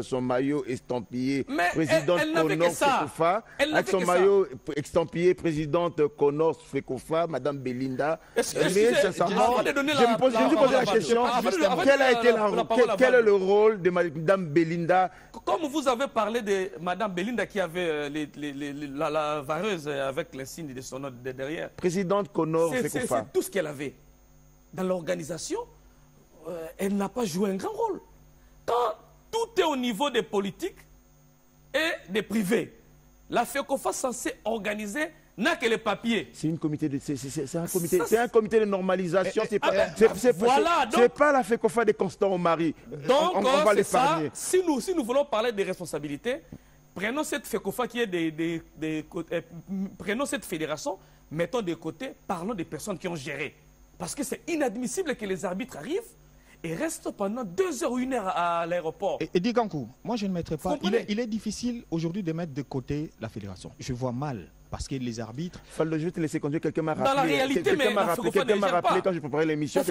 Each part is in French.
son maillot estampillé Mais présidente Connors Fekofa, avec son maillot estampillé présidente Connors Fekofa, Madame Belinda. Mais sincèrement, je me pose la question, quel est le rôle de Madame Belinda? Comme vous avez parlé de Madame Belinda qui avait la vareuse avec les signes de son nom derrière. Présidente Connors Fekofa. C'est tout ce qu'elle avait. Dans l'organisation, elle n'a pas joué un grand rôle. Quand tout est au niveau des politiques et des privés, la FECOFA censée organiser n'a que les papiers. C'est un comité de normalisation. C'est voilà, pas la FECOFA de Constant Omari. Donc, on va l'épargner. Si nous voulons parler des responsabilités, prenons cette FECOFA qui est prenons cette fédération, mettons de côté, parlons des personnes qui ont géré. Parce que c'est inadmissible que les arbitres arrivent et restent pendant 2 heures ou 1 heure à l'aéroport. Et Digankou, moi je ne mettrais pas. Il est difficile aujourd'hui de mettre de côté la fédération. Je vois mal. Parce que les arbitres... Fallo, je vais te laisser conduire. Quelqu'un m'a rappelé. Dans la réalité, quelqu'un m'a rappelé quand je préparais l'émission.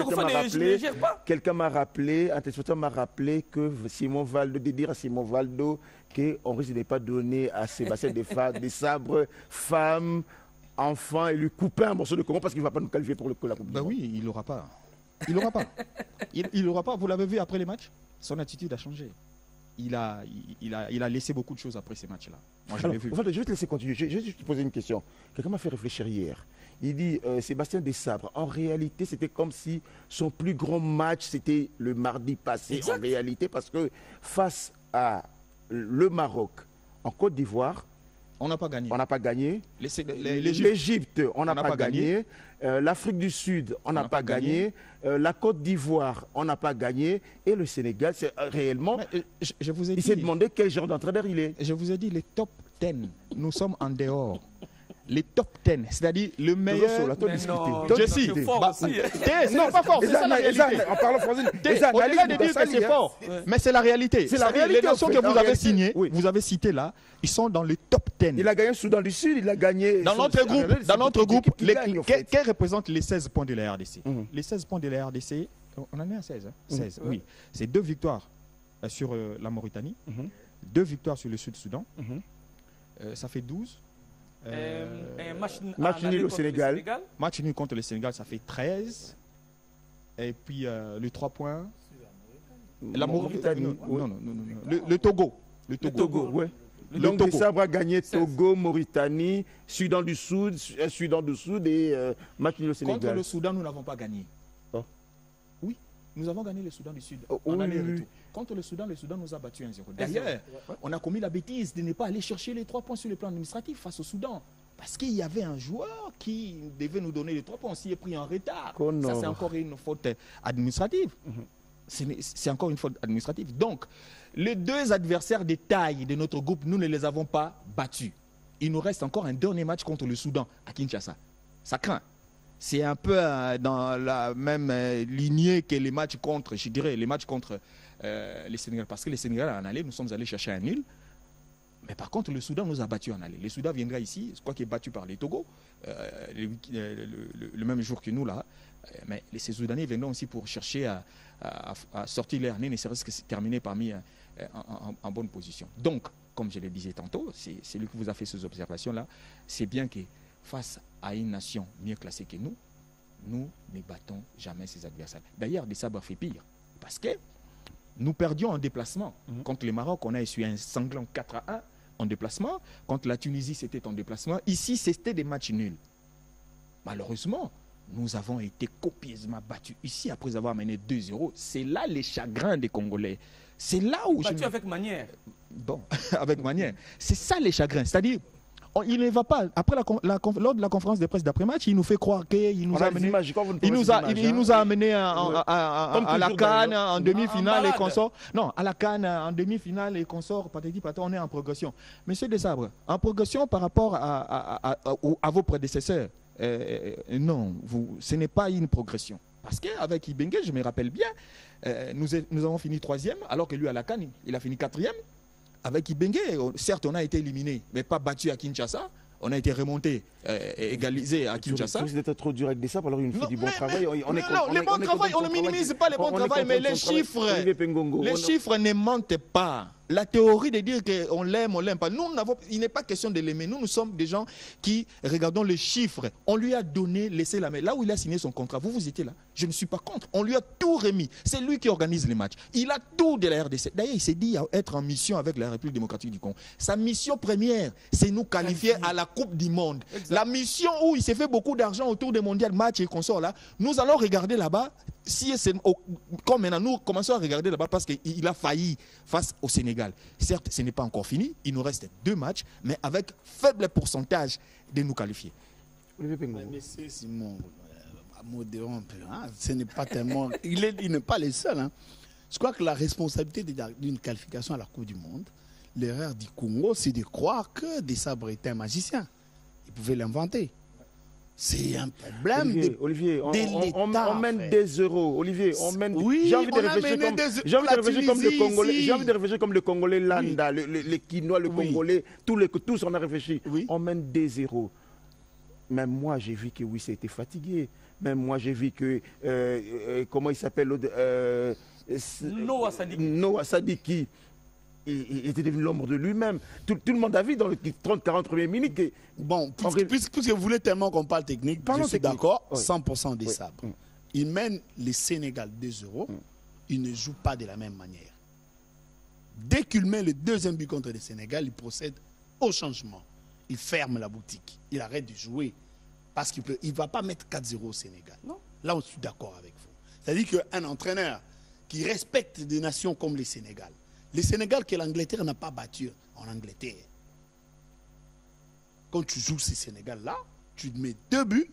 Quelqu'un m'a rappelé, un téléspectateur m'a rappelé que Simon Valdo, de dire à Simon Valdo qu'on risque de pas donner à Sébastien des sabres, femmes, enfants, et lui couper un morceau de Congo parce qu'il ne va pas nous qualifier pour la Coupe du Monde. Ben oui, il n'aura pas. Il n'aura pas. Il n'aura pas. Vous l'avez vu après les matchs, son attitude a changé. Il a laissé beaucoup de choses après ces matchs-là. Moi, je l'ai vu. Je vais te laisser continuer. Je vais te poser une question. Quelqu'un m'a fait réfléchir hier. Il dit, Sébastien Desabre, en réalité, c'était comme si son plus grand match, c'était le mardi passé, exact. En réalité, parce que face à le Maroc, en Côte d'Ivoire, on n'a pas gagné. On n'a pas gagné. L'Égypte, on n'a pas gagné. L'Afrique du Sud, on n'a pas gagné. La Côte d'Ivoire, on n'a pas gagné. Et le Sénégal, c'est réellement... il s'est demandé quel genre d'entraîneur il est. Je vous ai dit, les top 10, nous sommes en dehors. Les top 10, c'est-à-dire le meilleur... Je suis fort aussi. Non, pas fort, c'est ça la réalité. En parlant français, au-delà de dire que c'est fort, mais c'est la réalité. C'est la réalité. Les nations que vous avez signées, vous avez citées là, ils sont dans le top 10. Il a gagné Soudan du Sud, il a gagné... Dans notre groupe, quels représentent les 16 points de la RDC? Les 16 points de la RDC, on en est à 16, 16, oui. C'est 2 victoires sur la Mauritanie, 2 victoires sur le Sud-Soudan, ça fait 12. Match nul au Sénégal. Match nul contre le Sénégal, ça fait 13. Et puis les 3 points. La Mauritanie. Non. Le Togo. Le Togo, ouais. Donc Desabre a gagné Togo, Mauritanie, Soudan du Sud et match nul au Sénégal. Contre le Soudan, nous n'avons pas gagné. Oh. Oui, nous avons gagné le Soudan du Sud. Contre le Soudan nous a battu 1-0. D'ailleurs, on a commis la bêtise de ne pas aller chercher les 3 points sur le plan administratif face au Soudan. Parce qu'il y avait un joueur qui devait nous donner les 3 points. On s'y est pris en retard. Ça, c'est encore une faute administrative. C'est encore une faute administrative. Donc, les 2 adversaires de taille de notre groupe, nous ne les avons pas battus. Il nous reste encore un dernier match contre le Soudan à Kinshasa. Ça craint. C'est un peu dans la même lignée que les matchs contre, je dirais, les matchs contre les Sénégal. Parce que les Sénégal en aller, nous sommes allés chercher un nul. Mais par contre, le Soudan nous a battus en aller. Le Soudan viendra ici, je crois qu'il est battu par les Togo, le même jour que nous là. Mais ces Soudanais viendront aussi pour chercher à sortir leur nez, ne serait-ce que terminer parmi en bonne position. Donc, comme je le disais tantôt, c'est lui qui vous a fait ces observations-là. C'est bien que face à une nation mieux classée que nous, nous ne battons jamais ses adversaires. D'ailleurs, Desabre fait pire. Parce que nous perdions en déplacement. Contre le Maroc, on a essuyé un sanglant 4-1 en déplacement. Contre la Tunisie, c'était en déplacement. Ici, c'était des matchs nuls. Malheureusement, nous avons été copieusement battus ici après avoir mené 2-0. C'est là les chagrins des Congolais. C'est là où battu avec manière. Bon, avec manière. C'est ça les chagrins. C'est-à-dire, il ne va pas. Après lors de la conférence de presse d'après-match, il nous fait croire qu'il nous a amené. Il nous a amené à la CAN en demi-finale et consorts. Non, à la CAN en demi-finale et consorts. On est en progression. Monsieur Desabre, en progression par rapport à vos prédécesseurs. Non, ce n'est pas une progression. Parce qu'avec Ibenge, je me rappelle bien, nous avons fini 3e, alors que lui à la CAN, il a fini 4e. Avec Ibenge, certes, on a été éliminé, mais pas battu à Kinshasa. On a été remonté, égalisé à Kinshasa. Vous êtes trop dur avec des sables, alors il nous fait du bon travail. Non, les bons travail, on ne minimise pas les bons travail, mais les chiffres ne mentent pas. La théorie de dire qu'on l'aime, on l'aime pas. Nous, il n'est pas question de l'aimer. Nous sommes des gens qui regardons les chiffres. On lui a donné, laissé la main. Là où il a signé son contrat, vous étiez là. Je ne suis pas contre. On lui a tout remis. C'est lui qui organise les matchs. Il a tout de la RDC. D'ailleurs, il s'est dit être en mission avec la République démocratique du Congo. Sa mission première, c'est nous qualifier à la Coupe du Monde. Exact. La mission où il s'est fait beaucoup d'argent autour des mondiales, matchs et consorts là, nous allons regarder là-bas. Si comme maintenant, nous commençons à regarder là-bas parce qu'il a failli face au Sénégal. Certes, ce n'est pas encore fini. Il nous reste 2 matchs, mais avec faible pourcentage de nous qualifier. Monsieur Simon, modérons un peu. Hein, ce n'est pas tellement. Il n'est pas le seul. Hein. Je crois que la responsabilité d'une qualification à la Coupe du Monde, l'erreur du Congo, c'est de croire que Desabre était un magicien. Il pouvait l'inventer. C'est un problème. Olivier, on mène des euros. Olivier, on mène. Oui, j'ai envie de réfléchir comme le Congolais. J'ai envie de réfléchir comme le Congolais Landa, le Quinois, le Congolais, tous on a réfléchi. Oui. On mène des euros. Même moi, j'ai vu que oui, c'était fatigué. Même moi, j'ai vu que comment il s'appelle Noah Sadiki. Il était devenu l'ombre de lui-même. Tout le monde a vu dans les 30-40 premières minutes que... Bon, puisque vous voulez tellement qu'on parle technique, je suis d'accord, 100% des sabres. Il mène le Sénégal 2-0, il ne joue pas de la même manière. Dès qu'il met le deuxième but contre le Sénégal, il procède au changement. Il ferme la boutique, il arrête de jouer. Parce qu'il ne va pas mettre 4-0 au Sénégal. Non. Là, je suis d'accord avec vous. C'est-à-dire qu'un entraîneur qui respecte des nations comme le Sénégal, le Sénégal que l'Angleterre n'a pas battu en Angleterre. Quand tu joues ce Sénégal-là, tu mets 2 buts,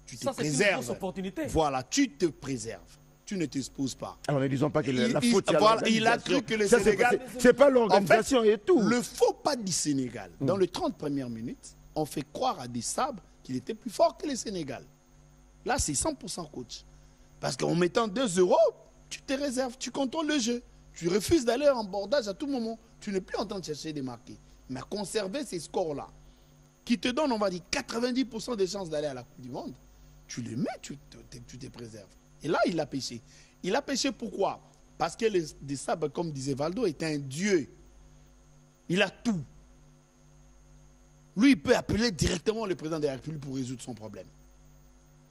tu te préserves. C'est une grosse opportunité. Voilà, tu te préserves. Tu ne t'exposes pas. Alors ne disons pas que la faute est à l'organisation. Il a cru que le Sénégal... C'est pas l'organisation et tout. Le faux pas du Sénégal, dans les 30 premières minutes, on fait croire à des sabres qu'il était plus fort que le Sénégal. Là, c'est 100% coach. Parce qu'en mettant 2 euros, tu te réserves, tu contrôles le jeu. Tu refuses d'aller en bordage à tout moment. Tu n'es plus en train de chercher des marqués. Mais conserver ces scores-là, qui te donnent, on va dire, 90% des chances d'aller à la Coupe du Monde, tu les mets, tu te préserves. Et là, il a péché. Il a péché pourquoi? Parce que des sabres, comme disait Valdo, est un dieu. Il a tout. Lui, il peut appeler directement le président de la République pour résoudre son problème.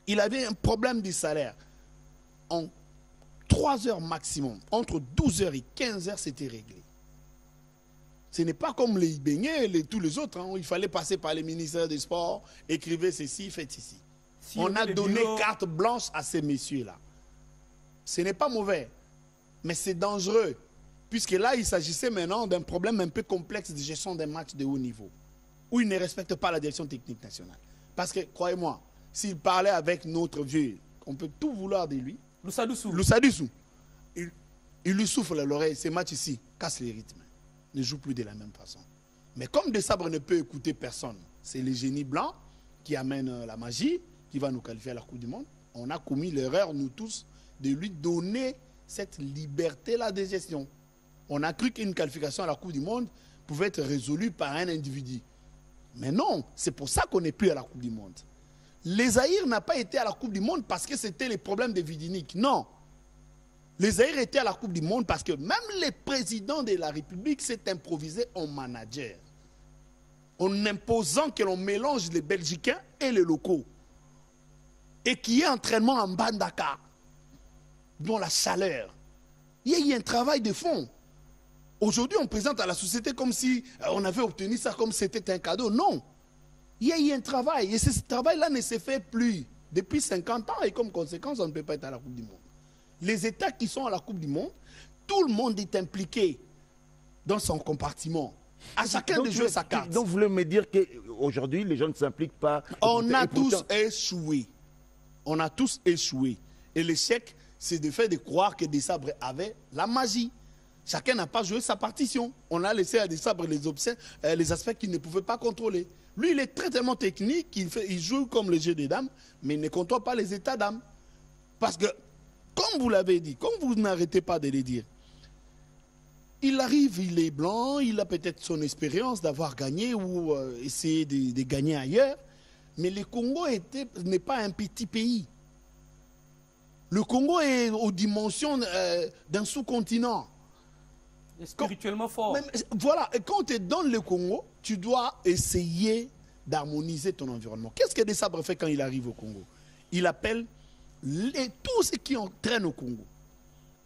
Il avait un problème de salaire. En 3 heures maximum, entre 12 heures et 15 heures, c'était réglé. Ce n'est pas comme les beignets et tous les autres. Hein, il fallait passer par les ministères des Sports, écrivez ceci, faites ceci. Si on a donné carte blanche à ces messieurs-là. Ce n'est pas mauvais, mais c'est dangereux. Puisque là, il s'agissait maintenant d'un problème un peu complexe de gestion des matchs de haut niveau, où il ne respecte pas la direction technique nationale. Parce que, croyez-moi, s'il parlait avec notre vieux, on peut tout vouloir de lui. Loussadoussou. Il lui souffle à l'oreille, ces matchs ici cassent les rythmes. Ne joue plus de la même façon. Mais comme Desabre ne peut écouter personne, c'est le génie blanc qui amène la magie, qui va nous qualifier à la Coupe du Monde. On a commis l'erreur, nous tous, de lui donner cette liberté-là de gestion. On a cru qu'une qualification à la Coupe du Monde pouvait être résolue par un individu. Mais non, c'est pour ça qu'on n'est plus à la Coupe du Monde. Les Zaïre n'a pas été à la Coupe du Monde parce que c'était les problèmes de Vidinik. Non. Les Zaïre étaient à la Coupe du Monde parce que même le président de la République s'est improvisé en manager. En imposant que l'on mélange les Belgicains et les locaux. Et qu'il y ait entraînement en Bandaka, dans la chaleur. Il y a eu un travail de fond. Aujourd'hui, on présente à la société comme si on avait obtenu ça comme c'était un cadeau. Non. Il y a eu un travail. Et ce travail-là ne s'est fait plus depuis 50 ans. Et comme conséquence, on ne peut pas être à la Coupe du Monde. Les États qui sont à la Coupe du Monde, tout le monde est impliqué dans son compartiment. À chacun de jouer sa carte. Donc vous voulez me dire qu'aujourd'hui, les gens ne s'impliquent pas? On a tous échoué. On a tous échoué. Et l'échec, c'est de faire de croire que Desabre avait la magie. Chacun n'a pas joué sa partition. On a laissé à Desabre les aspects qu'il ne pouvait pas contrôler. Lui, il est très tellement technique, il joue comme le jeu des dames, mais il ne contrôle pas les états d'âme. Parce que, comme vous l'avez dit, comme vous n'arrêtez pas de le dire, il arrive, il est blanc, il a peut-être son expérience d'avoir gagné ou essayé de gagner ailleurs, mais le Congo n'est pas un petit pays. Le Congo est aux dimensions d'un sous-continent. Spirituellement fort. Voilà, et quand tu es dans le Congo, tu dois essayer d'harmoniser ton environnement. Qu'est-ce que Desabre fait quand il arrive au Congo? Il appelle tous ceux qui entraînent au Congo,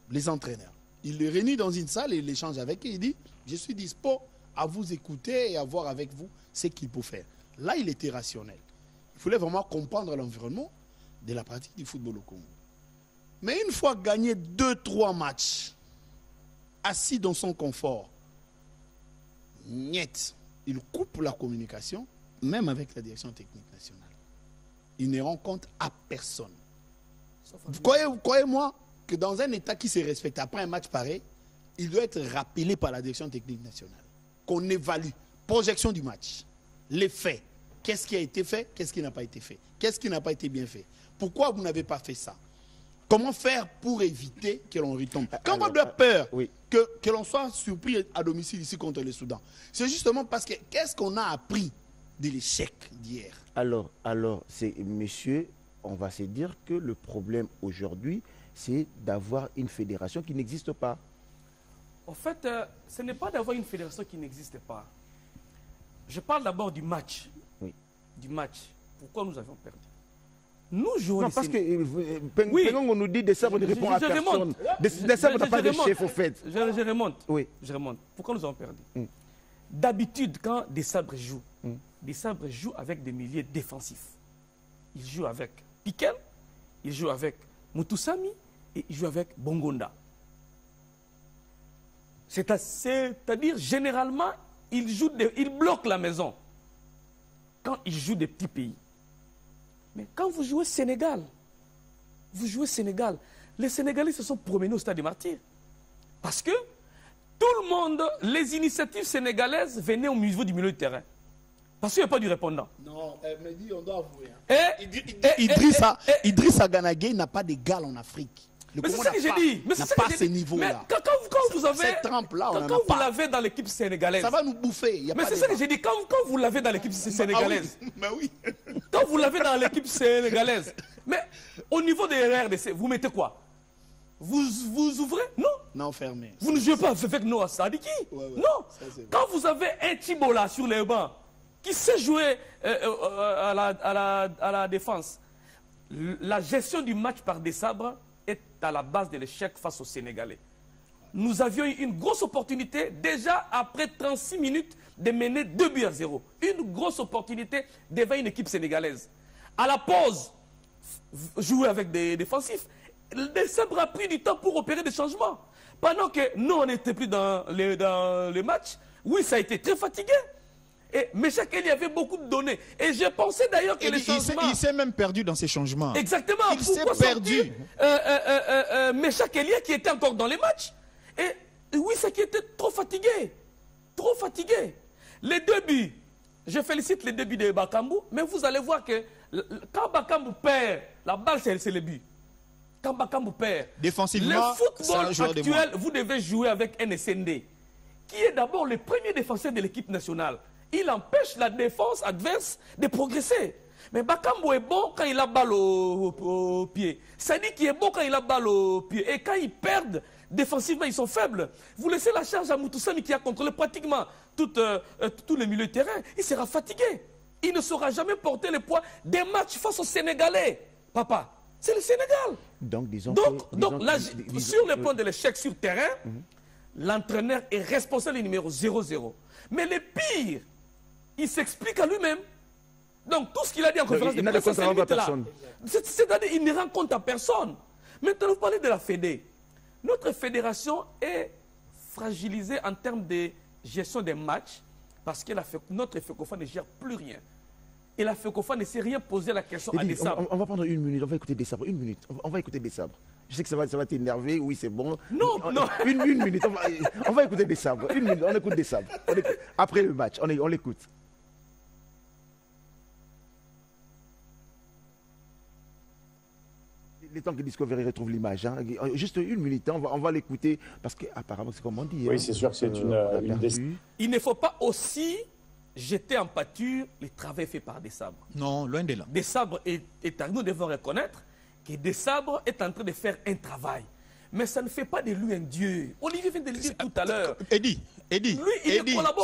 les entraîneurs. Il les réunit dans une salle et il échange avec eux. Il dit, je suis dispo à vous écouter et à voir avec vous ce qu'il faut faire. Là, il était rationnel. Il voulait vraiment comprendre l'environnement de la pratique du football au Congo. Mais une fois gagné 2-3 matchs, assis dans son confort, niet, il coupe la communication, même avec la direction technique nationale. Il ne rend compte à personne. Croyez-moi que dans un État qui se respecte, après un match pareil, il doit être rappelé par la direction technique nationale. Qu'on évalue. Projection du match. Les faits. Qu'est-ce qui a été fait? Qu'est-ce qui n'a pas été fait? Qu'est-ce qui n'a pas été bien fait? Pourquoi vous n'avez pas fait ça? Comment faire pour éviter que l'on retombe? Quand on a peur que l'on soit surpris à domicile ici contre le Soudan, c'est justement parce que qu'est-ce qu'on a appris de l'échec d'hier? Alors, monsieur, on va se dire que le problème aujourd'hui, c'est d'avoir une fédération qui n'existe pas. En fait, ce n'est pas d'avoir une fédération qui n'existe pas. Je parle d'abord du match. Oui. Du match. Pourquoi nous avions perdu? Nous jouons. Non, parce que Pengongo nous dit Desabre ne répond à personne. Desabre n'a pas de chef au fait. Je remonte. Oui. Je remonte. Pourquoi nous avons perdu? D'habitude, quand Desabre joue, Desabre joue avec des milieux défensifs. Il joue avec Piquel, il joue avec Mutusami et il joue avec Bongonda. C'est-à-dire, généralement, il bloque la maison quand il joue des petits pays. Mais quand vous jouez Sénégal, les Sénégalais se sont promenés au stade des Martyrs. Parce que tout le monde, les initiatives sénégalaises venaient au niveau du milieu de terrain. Parce qu'il n'y a pas du répondant. Non, mais dit, on doit avouer. Idrissa Gana Gueye n'a pas d'égal en Afrique. Mais c'est ça que j'ai dit. N'a pas ce niveau-là. Quand vous avez, cette trempe-là, on quand vous l'avez dans l'équipe sénégalaise. Ça va nous bouffer. Mais c'est ça que j'ai dit. Quand vous l'avez dans l'équipe sénégalaise. Mais oui. Quand vous l'avez dans l'équipe sénégalaise. Mais au niveau des RDC, vous mettez quoi? Vous ouvrez? Non. Non, fermé. Vous ne jouez pas avec Noah Sadiki? Non. Quand vous avez un Thibault sur les bancs qui sait jouer à la défense, la gestion du match par Desabre est à la base de l'échec face aux Sénégalais. Nous avions eu une grosse opportunité, déjà après 36 minutes, de mener 2-0. Une grosse opportunité devant une équipe sénégalaise. À la pause, jouer avec des défensifs. Desabre a pris du temps pour opérer des changements. Pendant que nous, on n'était plus dans les matchs, oui, ça a été très fatigué. Mais chacun, il y avait beaucoup de données. Et j'ai pensé d'ailleurs que les changements... Il s'est même perdu dans ces changements. Exactement. Il s'est perdu. Meshak Elia qui était encore dans les matchs. Et oui, c'est qui était trop fatigué. Trop fatigué. Les deux buts, je félicite les deux buts de Bakambu, mais vous allez voir que quand Bakambu perd, la balle, c'est le but. Quand Bakambu perd, défensivement, le football actuel, vous devez jouer avec NSND, qui est d'abord le premier défenseur de l'équipe nationale. Il empêche la défense adverse de progresser. Mais Bakambu est bon quand il a balle au pied. Sadi qui est bon quand il a balle au pied. Et quand ils perdent, défensivement, ils sont faibles. Vous laissez la charge à Mutusami qui a contrôlé pratiquement tout le milieu de terrain. Il sera fatigué. Il ne saura jamais porter le poids des matchs face aux Sénégalais. Papa, c'est le Sénégal. Donc, sur le plan de l'échec sur terrain, l'entraîneur est responsable du numéro 0-0. Mais le pire, il s'explique à lui-même. Donc tout ce qu'il a dit en conférence de presse, c'est-à-dire qu'il ne rend compte à personne. Maintenant, vous parlez de la Fédé. Notre fédération est fragilisée en termes de gestion des matchs parce que notre FECOFA ne gère plus rien. Et la FECOFA ne sait rien poser la question à Desabre. On va prendre une minute, on va écouter Desabre. Une minute, on va écouter Desabre. Je sais que ça va t'énerver, oui c'est bon. Non. Une minute, on va écouter Desabre. Une minute, on écoute Desabre. Après le match, on l'écoute. Le temps que Discovery retrouve l'image, hein. Juste une minute, on va l'écouter parce qu'apparemment c'est comme on dit. Oui, hein. c'est sûr que c'est une Il ne faut pas aussi jeter en pâture le travail fait par Desabre. Non, loin de là. Desabre nous devons reconnaître que Desabre est en train de faire un travail. Mais ça ne fait pas de lui un dieu. Olivier vient de le dire tout à l'heure. Eddie,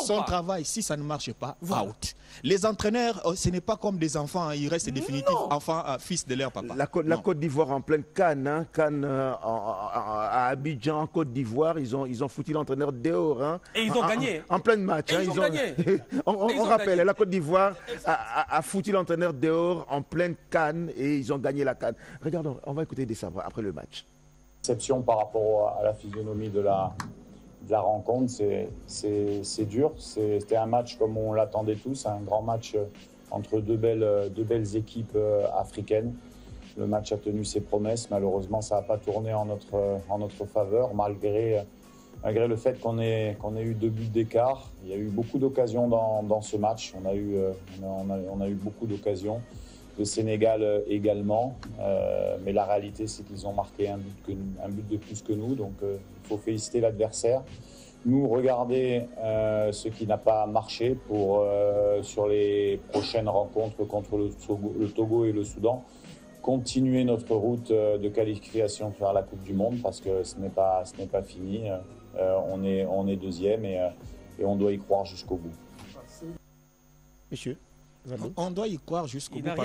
son pas. travail, si ça ne marche pas, out. Les entraîneurs, ce n'est pas comme des enfants, ils restent définitifs enfants, fils de leur papa. La Côte d'Ivoire en pleine Cannes, hein, Cannes à Abidjan, en Côte d'Ivoire, ils ont foutu l'entraîneur dehors. Hein, et ils ont gagné. En plein match. Ils ont gagné. on rappelle, la Côte d'Ivoire a foutu l'entraîneur dehors en pleine Cannes et ils ont gagné la Cannes. Regardons, on va écouter des sabres après le match. Exception par rapport à la physionomie de la rencontre, c'est dur. C'était un match comme on l'attendait tous, un grand match entre deux belles équipes africaines. Le match a tenu ses promesses. Malheureusement, ça n'a pas tourné en notre faveur, malgré le fait qu'on ait eu 2 buts d'écart. Il y a eu beaucoup d'occasions dans ce match. On a eu beaucoup d'occasions. Le Sénégal également, mais la réalité c'est qu'ils ont marqué un but de plus que nous, donc il faut féliciter l'adversaire. Nous regarder ce qui n'a pas marché sur les prochaines rencontres contre le Togo et le Soudan, continuer notre route de qualification vers la Coupe du Monde parce que ce n'est pas fini. On est deuxième et on doit y croire jusqu'au bout. Monsieur. On doit y croire jusqu'au bout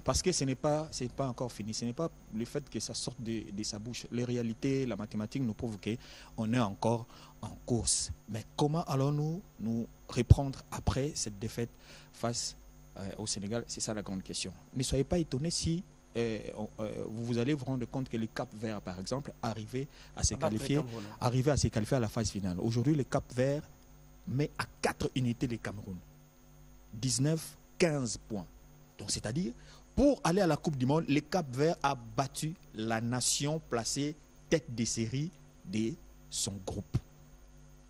parce que ce n'est pas encore fini. Ce n'est pas le fait que ça sorte de sa bouche. Les réalités, la mathématique nous prouve qu'on est encore en course. Mais comment allons-nous nous reprendre après cette défaite face au Sénégal? C'est ça la grande question. Ne soyez pas étonnés si vous allez vous rendre compte que le Cap-Vert, par exemple, arrivait à se qualifier à la phase finale. Aujourd'hui, le Cap-Vert met à 4 unités le Cameroun. 15 points. Donc, c'est-à-dire, pour aller à la Coupe du Monde, le Cap-Vert a battu la nation placée tête des séries de son groupe.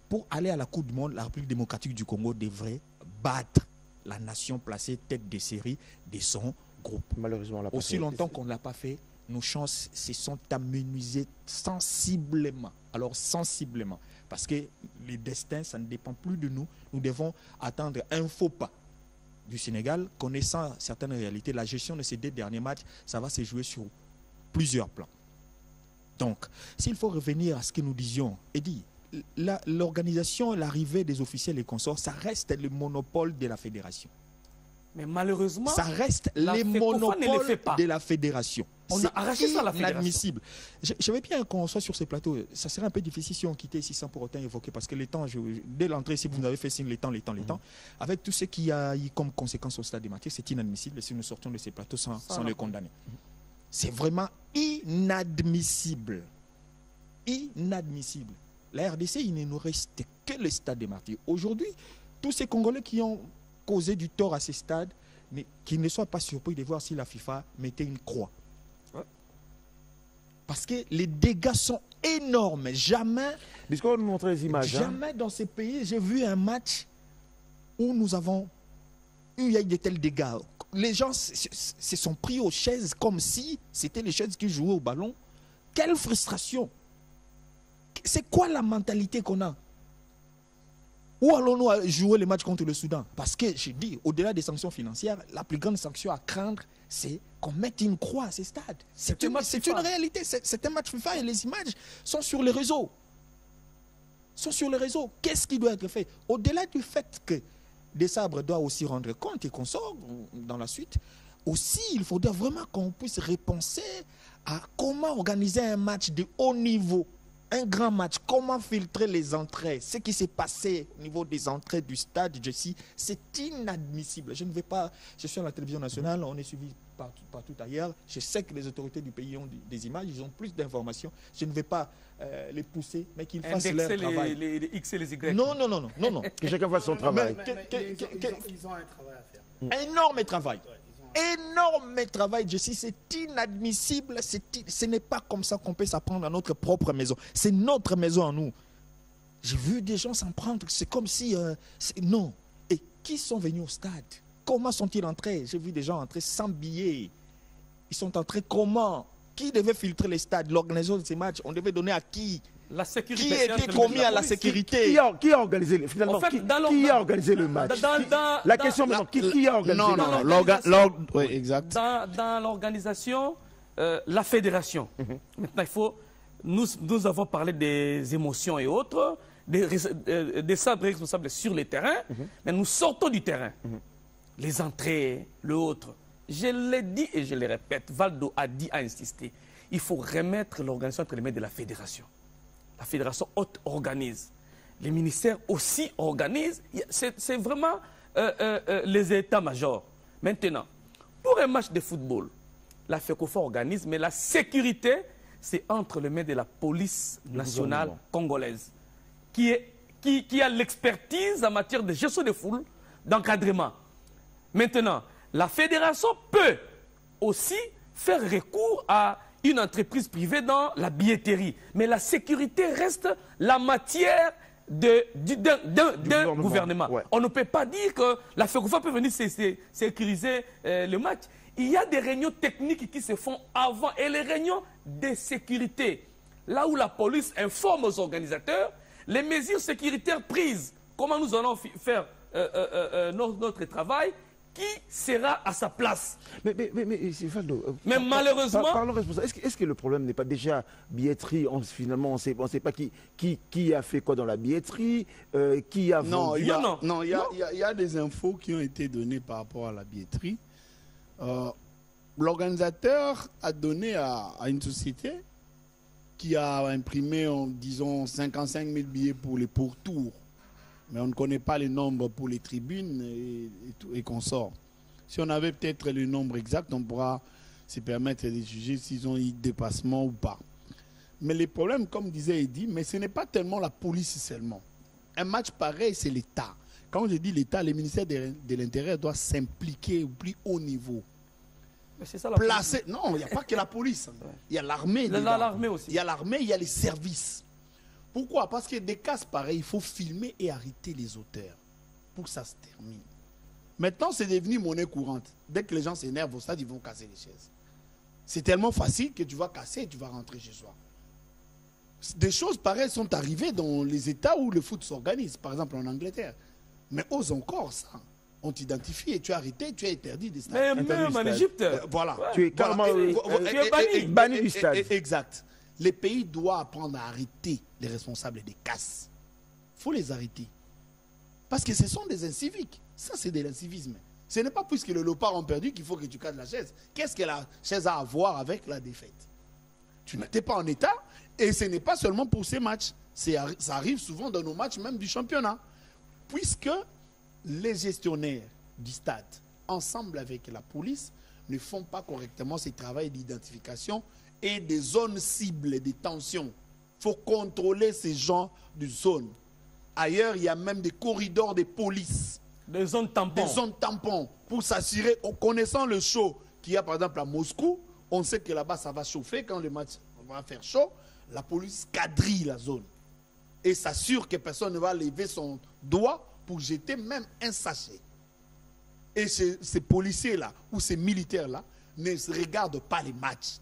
Pour aller à la Coupe du Monde, la République démocratique du Congo devrait battre la nation placée tête des séries de son groupe. Malheureusement, aussi longtemps qu'on ne l'a pas fait, nos chances se sont amenuisées sensiblement. Alors, sensiblement. Parce que le destin, ça ne dépend plus de nous. Nous devons attendre un faux pas du Sénégal, connaissant certaines réalités. La gestion de ces 2 derniers matchs, ça va se jouer sur plusieurs plans. Donc, s'il faut revenir à ce que nous disions, Eddie, l'organisation, l'arrivée des officiels et consorts, ça reste le monopole de la fédération. Mais malheureusement, ça reste le monopole de la fédération. On a arraché ça à la fédération. Inadmissible. Je veux bien qu'on soit sur ces plateaux. Ça serait un peu difficile si on quittait ici sans pour autant évoquer, parce que les temps, dès l'entrée, si vous nous avez fait signe, les temps, avec tout ce qu'il y a eu comme conséquence au stade des Mathieu, c'est inadmissible si nous sortons de ces plateaux sans les condamner. C'est vraiment inadmissible. Inadmissible. La RDC, il ne nous reste que le stade des Martyrs. Aujourd'hui, tous ces Congolais qui ont causé du tort à ces stades, mais qu'ils ne soient pas surpris de voir si la FIFA mettait une croix. Parce que les dégâts sont énormes. Jamais, puisqu'on nous montre les images, jamais dans ces pays, j'ai vu un match où nous avons eu de tels dégâts. Les gens se sont pris aux chaises comme si c'était les chaises qui jouaient au ballon. Quelle frustration! C'est quoi la mentalité qu'on a? Où allons-nous jouer les matchs contre le Soudan? Parce que, je dis, au-delà des sanctions financières, la plus grande sanction à craindre, c'est qu'on mette une croix à ces stades. C'est une réalité, c'est un match FIFA et les images sont sur les réseaux. Qu'est-ce qui doit être fait? Au-delà du fait que Des Sabres doit aussi rendre compte et qu'on sort dans la suite, aussi il faudrait vraiment qu'on puisse repenser à comment organiser un match de haut niveau. Un grand match, comment filtrer les entrées? Ce qui s'est passé au niveau des entrées du stade, c'est inadmissible. Je ne vais pas, je suis à la télévision nationale, on est suivi partout ailleurs. Je sais que les autorités du pays ont des images, ils ont plus d'informations. Je ne vais pas les pousser, mais qu'ils fassent leur travail. Les X et les Y. Non. Que chacun fasse son travail. Ils ont un travail à faire. Énorme travail. Énorme travail, c'est inadmissible. Ce n'est pas comme ça qu'on peut s'apprendre à notre propre maison. C'est notre maison à nous. J'ai vu des gens s'en prendre. C'est comme si... non. Et qui sont venus au stade? Comment sont-ils entrés? J'ai vu des gens entrer sans billets. Ils sont entrés comment? Qui devait filtrer les stades? L'organisation de ces matchs, on devait donner à qui? La sécurité. Qui était commis à la sécurité? Qui a organisé finalement, qui a organisé le match? La question maintenant, qui a organisé le match? Oui, exact. Dans l'organisation, la fédération. Maintenant, il faut nous avons parlé des émotions et autres, des sabres responsables sur le terrain, mais nous sortons du terrain. Les entrées, le autre. Je l'ai dit et je le répète, Valdo a dit, a insisté, il faut remettre l'organisation entre les mains de la fédération. La fédération haute organise. Les ministères aussi organisent. C'est vraiment les états-majors. Maintenant, pour un match de football, la FECOFA organise, mais la sécurité, c'est entre les mains de la police nationale congolaise, qui a l'expertise en matière de gestion de foule, d'encadrement. Maintenant, la fédération peut aussi faire recours à une entreprise privée dans la billetterie. Mais la sécurité reste la matière d'un gouvernement. Ouais. On ne peut pas dire que la FECOFA peut venir sécuriser le match. Il y a des réunions techniques qui se font avant et les réunions de sécurité. Là où la police informe aux organisateurs les mesures sécuritaires prises. Comment nous allons faire notre travail, qui sera à sa place. Mais Valdo, malheureusement... Parlons responsable. Est-ce que le problème n'est pas déjà billetterie? Finalement, on ne sait pas qui a fait quoi dans la billetterie, qui a vendu. Il y a des infos qui ont été données par rapport à la billetterie. L'organisateur a donné à une société qui a imprimé, disons, 55 000 billets pour les pourtours. Mais on ne connaît pas les nombres pour les tribunes et consorts. Si on avait peut-être le nombre exact, on pourra se permettre de juger s'ils ont eu dépassement ou pas. Mais les problèmes, comme disait Eddy, mais ce n'est pas tellement la police seulement. Un match pareil, c'est l'État. Quand je dis l'État, le ministère de l'Intérieur doit s'impliquer au plus haut niveau. Mais c'est ça, placer... Non, il n'y a pas que la police. Il y a l'armée. L'armée aussi. Il y a l'armée, il y a les services. Pourquoi? Parce que des cas pareils, il faut filmer et arrêter les auteurs pour que ça se termine. Maintenant, c'est devenu monnaie courante. Dès que les gens s'énervent au stade, ils vont casser les chaises. C'est tellement facile que tu vas casser et tu vas rentrer chez toi. Des choses pareilles sont arrivées dans les États où le foot s'organise, par exemple en Angleterre. Mais ose encore ça. On t'identifie et tu es arrêté, tu es interdit des stades. Mais même en Égypte. Voilà. Tu es carrément banni du stade. Exact. Les pays doivent apprendre à arrêter les responsables des casses. Il faut les arrêter. Parce que ce sont des inciviques. Ça, c'est de l'incivisme. Ce n'est pas puisque le Léopard ont perdu qu'il faut que tu casses la chaise. Qu'est-ce que la chaise a à voir avec la défaite? Tu n'étais pas en état et ce n'est pas seulement pour ces matchs. Ça arrive souvent dans nos matchs même du championnat. Puisque les gestionnaires du stade, ensemble avec la police, ne font pas correctement ce travail d'identification et des zones cibles de tension. Il faut contrôler ces genres de zones. Ailleurs, il y a même des corridors de police. Des zones tampons. Des zones tampons. Pour s'assurer, en connaissant le chaud qu'il y a par exemple à Moscou, on sait que là-bas ça va chauffer. Quand le match va faire chaud, la police quadrille la zone. Et s'assure que personne ne va lever son doigt pour jeter même un sachet. Et ces policiers-là ou ces militaires-là ne regardent pas les matchs.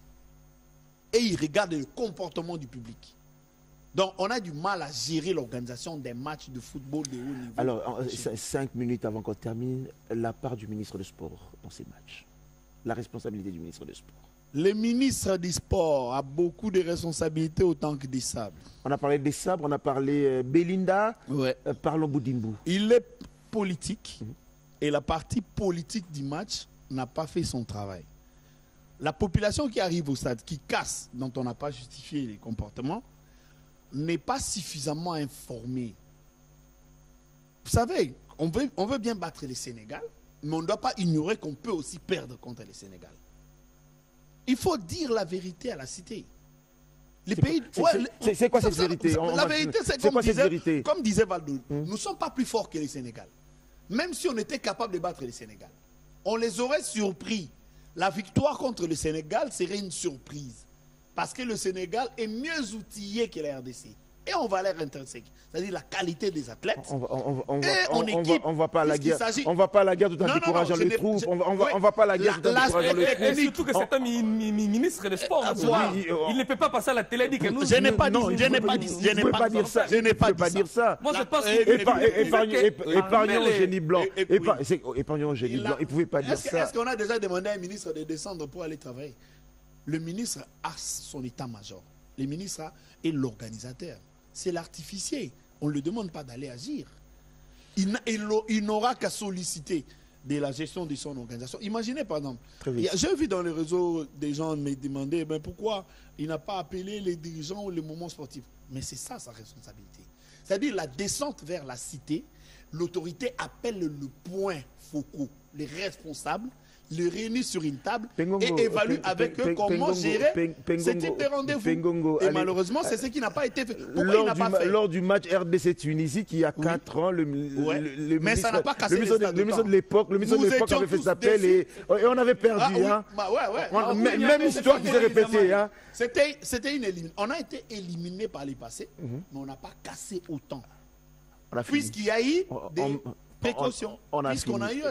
Et ils regardent le comportement du public. Donc, on a du mal à gérer l'organisation des matchs de football de haut niveau. Alors, 5 minutes avant qu'on termine, la part du ministre du Sport dans ces matchs. La responsabilité du ministre du Sport. Le ministre du Sport a beaucoup de responsabilités autant que des sables. On a parlé des sabres, on a parlé Belinda. Ouais. Parlons Boudimbo. Il est politique et la partie politique du match n'a pas fait son travail. La population qui arrive au stade, qui casse, dont on n'a pas justifié les comportements, n'est pas suffisamment informée. Vous savez, on veut bien battre le Sénégal, mais on ne doit pas ignorer qu'on peut aussi perdre contre le Sénégal. Il faut dire la vérité à la cité. Les pays... C'est quoi cette vérité? La vérité, c'est comme disait Valdo, nous ne sommes pas plus forts que le Sénégal. Même si on était capable de battre le Sénégal, on les aurait surpris. La victoire contre le Sénégal serait une surprise. Parce que le Sénégal est mieux outillé que la RDC. Et on va l'air intrinsèque. C'est-à-dire la qualité des athlètes. On va pas à la guerre. On va pas à la guerre tout en décourageant les troupes. On va pas à la guerre tout en décourageant les troupes. Et surtout que c'est un ministre des Sports. Il ne peut pas passer à la télé et dire que nous... Je n'ai pas dit. Je n'ai pas dit. Je n'ai pas dit ça. Je n'ai pas dire ça. Moi, je pense épargnons le génie blanc. Épargnons le génie blanc. Il ne pouvait pas dire ça. Est-ce qu'on a déjà demandé à un ministre de descendre pour aller travailler? Le ministre a son état-major. les ministres et l'organisateur. C'est l'artificier. On ne le demande pas d'aller agir. Il n'aura qu'à solliciter de la gestion de son organisation. Imaginez par exemple, j'ai vu dans les réseaux des gens me demander pourquoi il n'a pas appelé les dirigeants ou les moments sportifs. Mais c'est ça sa responsabilité. C'est-à-dire la descente vers la cité, l'autorité appelle le point focaux, les responsables, les réunit sur une table et évalue avec eux comment gérer ce type de rendez-vous. Et malheureusement, c'est ce qui n'a pas été fait. Pourquoi il n'a pas fait? Lors du match RDC-Tunisie, qui il y a 4 ans, le ministre de l'époque avait fait cet appel et on avait perdu. Même histoire qui s'est répétée. C'était une élimination. On a été éliminé par les passés, mais on n'a pas cassé autant. Puisqu'il y a eu des précautions. Puisqu'on a eu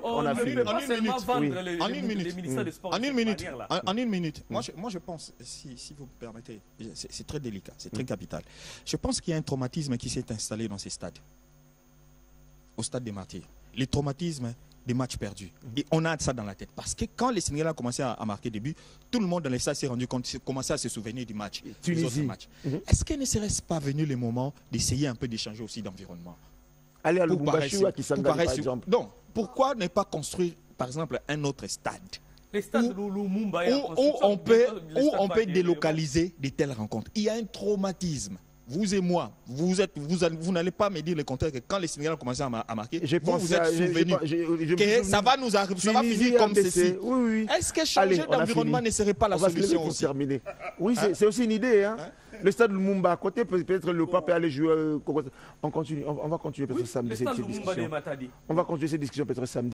on ne peut pas seulement vendre les ministères des Sports. En une minute. Moi, je pense, si vous me permettez, c'est très délicat, c'est très capital. Je pense qu'il y a un traumatisme qui s'est installé dans ces stades. Au stade des Martyrs. Les traumatismes des matchs perdus. Et on a ça dans la tête. Parce que quand les Sénégalais ont commencé à marquer des buts, tout le monde dans les stades s'est rendu compte, commençait à se souvenir du match. Des autres matchs. Est-ce qu'il ne serait-ce pas venu le moment d'essayer un peu d'échanger aussi d'environnement? Aller à Lubumbashi ou à Kisangani, par exemple. Donc, pourquoi ne pas construire, par exemple, un autre stade les stades où on peut délocaliser de telles rencontres? Il y a un traumatisme. Vous et moi, vous n'allez pas me dire le contraire que quand les Sénégalais ont commencé à marquer, vous êtes souvenus que ça va nous arriver, ça va finir comme ceci. Est-ce que changer d'environnement ne serait pas la solution aussi? Oui, c'est aussi une idée. Le stade Lumumba à côté, peut-être le pape peut aller jouer. On va continuer peut-être samedi cette discussion. On va continuer cette discussion peut-être samedi.